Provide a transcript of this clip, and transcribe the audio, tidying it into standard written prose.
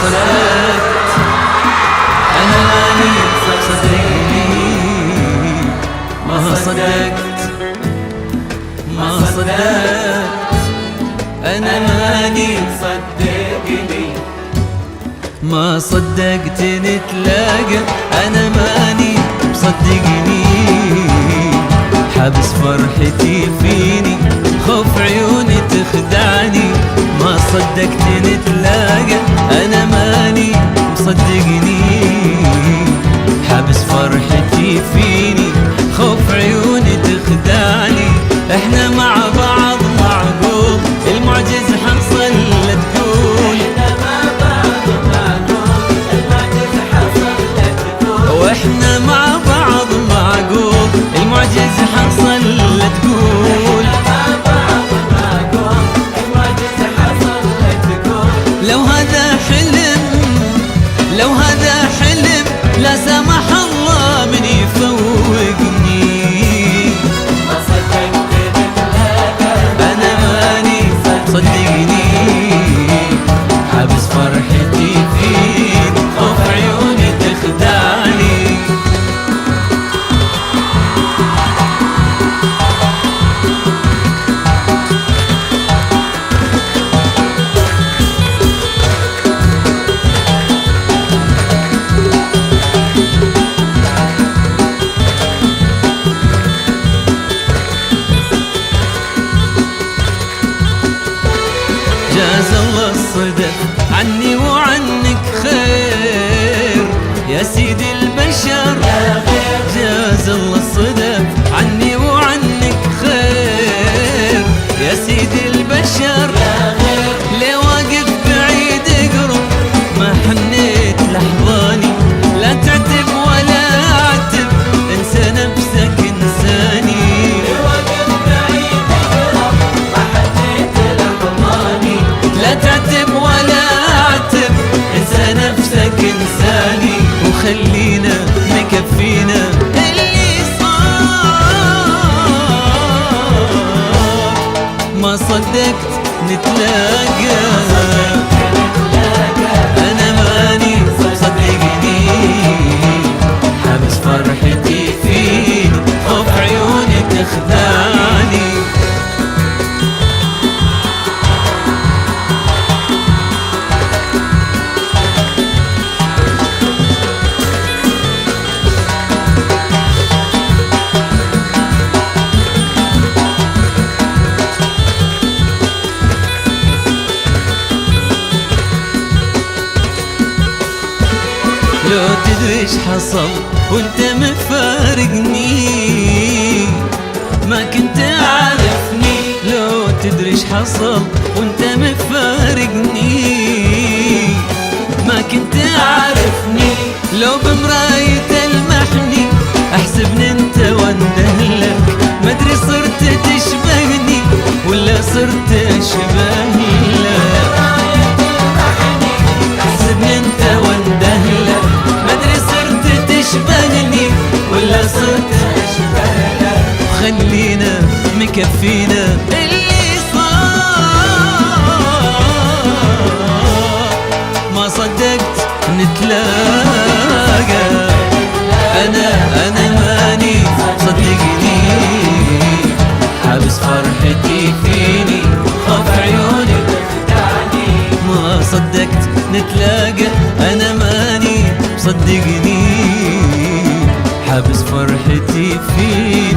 صدقت أنا ماني صدقني ما صدقت أنا ماني صدقني ما صدقت نتلاقى أنا ماني مصدقني حابس فرحتي فيني خوف عيوني تخدعني ما صدقت نتلاقى أنا ماني مصدقني حابس فرحتي فيني خوف عيوني تخدعني احنا مع بعض معقول المعجز حصل لا تقول احنا مع بعض معقول المعجز حصل لا تقول واحنا مع بعض معقول المعجز حصل لا تقول احنا مع بعض معقول المعجز حصل لا تقول لو هذا حلم لا سمح الله من يفوقني ما صدقت نتلاقى أنا ماني صدقني حابس فرحتي فيك خوف عيوني تخدعني جاز الله الصدف عني وعنك خير يا سيدي البشر جاز الله الصدف عني وعنك خير يا سيدي البشر ليه واقف بعيد اقرب ما حنيت لحظاني لا تعتب ولا اعتب انسى نفسك انساني لا تعتب ولا اعتب انسى نفسك انساني وخلينا مكفينا اللي صار ما صدقت نتلاقى انا ماني صدقني حابس فرحتي فيك خوف عيوني تخدعني لو تدري ايش حصل وانت مفارقني ما كنت عارفني لو تدري ايش حصل وانت مفارقني ما كنت عارفني لو بمراية المحني احسبني انت واندهلك ما ادري صرت تشبهني ولا صرت اشبهلك احسبني انت واندهلك ما ادري صرت تشبهني ولا صرت اشبهلك وخلينا مكفينا اللي صار ما صدقت نتلاقى انا ماني صدقني حابس فرحتي فيني خوف عيوني تخدعني ما صدقت نتلاقى انا ماني صدقني حابس فرحتي فيك